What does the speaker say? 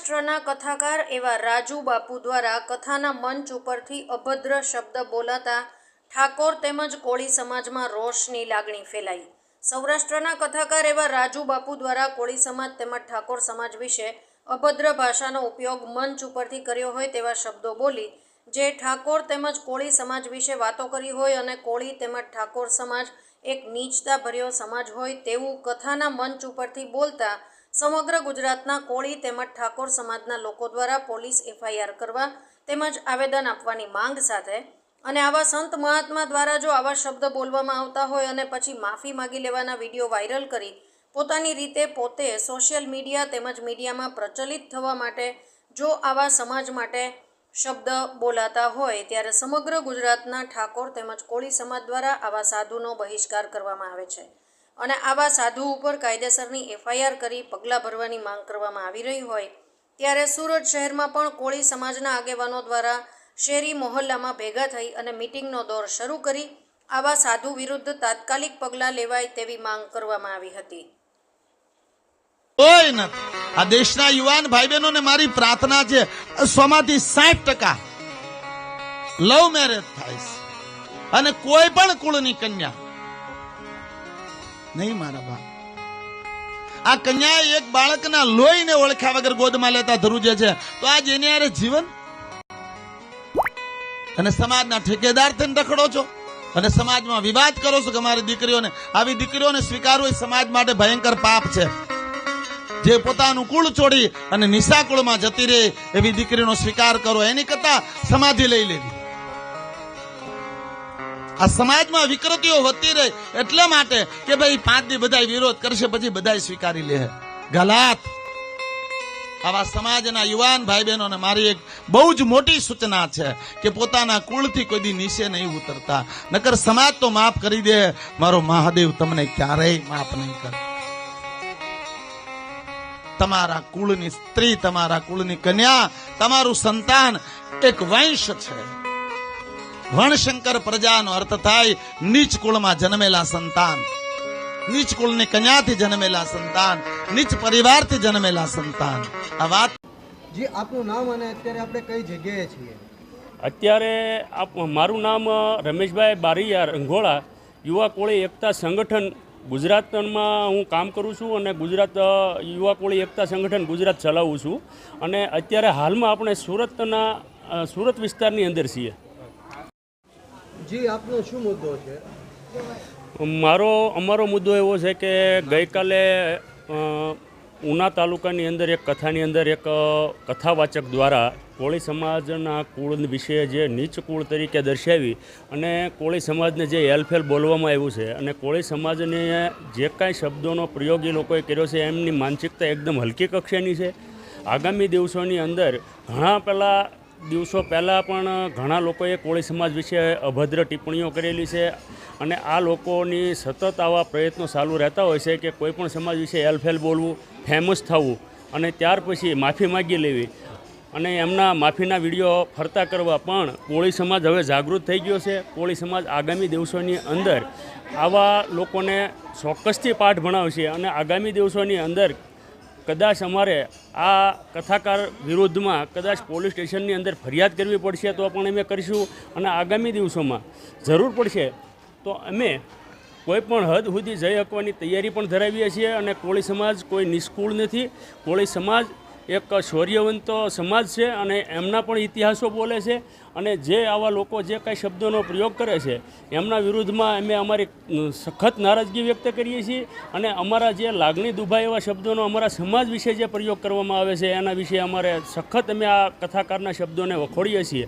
સૌરાષ્ટ્રના કથાકાર એવા રાજુ બાપુ દ્વારા કથાના મંચ ઉપરથી અભદ્ર શબ્દ બોલાતા ઠાકોર તેમજ કોળી સમાજમાં રોષની લાગણી ફેલાઈ। સૌરાષ્ટ્રના કથાકાર એવા રાજુ બાપુ દ્વારા કોળી સમાજ તેમજ ઠાકોર સમાજ વિશે અભદ્ર ભાષાનો ઉપયોગ મંચ ઉપરથી કર્યો હોય તેવા શબ્દો બોલી જે ઠાકોર તેમજ કોળી સમાજ વિશે વાતો કરી હોય અને કોળી તેમજ ઠાકોર સમાજ એક નીચતાભર્યો સમાજ હોય તેવું કથાના મંચ ઉપરથી બોલતા સમગ્ર ગુજરાતના કોળી તેમજ ઠાકોર સમાજના લોકો દ્વારા પોલીસ FIR કરવા તેમજ આવેદન આપવાની માંગ સાથે અને આવા સંત મહાત્મા દ્વારા જો આવા શબ્દ બોલવામાં આવતા હોય અને પછી માફી માગી લેવાના વિડીયો વાયરલ કરી પોતાની રીતે પોતે સોશિયલ મીડિયા તેમજ મીડિયામાં પ્રચલિત થવા માટે જો આવા સમાજ માટે શબ્દ બોલાતા હોય ત્યારે સમગ્ર ગુજરાતના ઠાકોર તેમજ કોળી સમાજ દ્વારા આવા સાધુનો બહિષ્કાર કરવામાં આવે છે અને આવા સાધુ ઉપર કાયદેસરની FIR કરી પગલાં ભરવાની માંગ કરવામાં આવી રહી હોય ત્યારે સુરત શહેરમાં પણ કોળી સમાજના આગેવાનો દ્વારા શેરી મહોલ્લામાં ભેગા થઈ અને મિટિંગનો દોર શરૂ કરી આવા સાધુ વિરુદ્ધ તાત્કાલિક પગલાં લેવાય તેવી માંગ કરવામાં આવી હતી। આ દેશના યુવાન ભાઈ બહેનોને મારી પ્રાર્થના છે 100માંથી 60% લવ મેરેજ થાય છે અને કોઈ પણ કુળની કન્યા નહીં મારા બાપ આ કન્યા એક બાળકના લોહીને ઓળખ્યા વગર ગોદમાં લેતા ધ્રુજે છે તો આજ એની હારે જીવન અને સમાજના ઠેકેદાર થઈને રખડો છો અને સમાજમાં વિવાદ કરો છો કે અમારી દીકરીઓને આવી દીકરીઓને સ્વીકારવું એ સમાજ માટે ભયંકર પાપ છે। જે પોતાનું કુળ છોડી અને નિશા કુળમાં જતી રહે એવી દીકરીનો સ્વીકાર કરો એની કરતા સમાધિ લઈ લેવી। આ સમાજમાં વિકૃતિઓ વધતી રહે એટલા માટે કે ભાઈ 5 દી બધા વિરોધ કરશે પછી બધા સ્વીકારી લે ગલત। આવા સમાજના યુવાન ભાઈ બહેનોને મારી એક બહુ જ મોટી સૂચના છે કે પોતાના કુળથી કોઈ દી નીચે નહીં ઉતરતા નકર સમાજ તો માફ કરી દે મારો મહાદેવ તમને ક્યારેય માફ નહીં કરે। તમારા કુળની સ્ત્રી તમારા કુળની કન્યા તમારું સંતાન એક વંશ છે। વણશંકર પ્રજાનો અર્થ થાય નીચ કુળમાં જન્મેલા સંતાન, નીચ કુળની કન્યાથી જન્મેલા સંતાન, નીચ પરિવારથી જન્મેલા સંતાન। આ વાત જી આપનું નામ અને અત્યારે આપણે કઈ જગ્યાએ છીએ? અત્યારે મારું નામ રમેશભાઈ બારૈયા રંઘોળા, યુવા કોળી એકતા સંગઠન ગુજરાતમાં હું કામ કરું છું અને ગુજરાત યુવા કોળી એકતા સંગઠન ગુજરાત ચલાવું છું અને અત્યારે હાલમાં આપણે સુરત વિસ્તારની અંદર છીએ। જી આપનો શું મુદ્દો છે? અમારો મુદ્દો એવો છે કે ગઈકાલે ઉના તાલુકાની અંદર એક કથાની અંદર એક કથાવાચક દ્વારા કોળી સમાજના કુળ વિશે જે નીચ કુળ તરીકે દર્શાવી અને કોળી સમાજને જે હેલફેલ બોલવામાં આવ્યું છે અને કોળી સમાજને જે કાંઈ શબ્દોનો પ્રયોગ એ લોકોએ કર્યો છે એમની માનસિકતા એકદમ હલકી કક્ષાની છે। આગામી દિવસોની અંદર દિવસો પહેલાં પણ ઘણા લોકોએ કોળી સમાજ વિશે અભદ્ર ટિપ્પણીઓ કરેલી છે અને આ લોકોની સતત આવા પ્રયત્નો ચાલુ રહેતા હોય છે કે કોઈ પણ સમાજ વિશે હેલફેલ બોલવું, ફેમસ થવું અને ત્યાર પછી માફી માગી લેવી અને એમના માફીના વિડીયો ફરતા કરવા। પણ કોળી સમાજ હવે જાગૃત થઈ ગયો છે। કોળી સમાજ આગામી દિવસોની અંદર આવા લોકોને ચોક્કસથી પાઠ ભણાવશે અને આગામી દિવસોની અંદર કદાચ અમારે આ કથાકાર વિરુદ્ધમાં કદાચ પોલીસ સ્ટેશનની અંદર ફરિયાદ કરવી પડશે તો પણ અમે કરીશું અને આગામી દિવસોમાં જરૂર પડશે તો અમે કોઈ પણ હદ સુધી જઈ શકવાની તૈયારી પણ ધરાવીએ છીએ અને કોળી સમાજ કોઈ નિષ્કુળ નથી। કોળી સમાજ એક શૌર્યવંત સમાજ છે અને એમના પણ ઇતિહાસો બોલે છે અને જે આવા લોકો જે કાંઈ શબ્દોનો પ્રયોગ કરે છે એમના વિરુદ્ધમાં અમે અમારી સખત નારાજગી વ્યક્ત કરીએ છીએ અને અમારા જે લાગણી દુભાય એવા શબ્દોનો અમારા સમાજ વિશે જે પ્રયોગ કરવામાં આવે છે એના વિશે અમારે સખત અમે આ કથાકારના શબ્દોને વખોડીએ છીએ।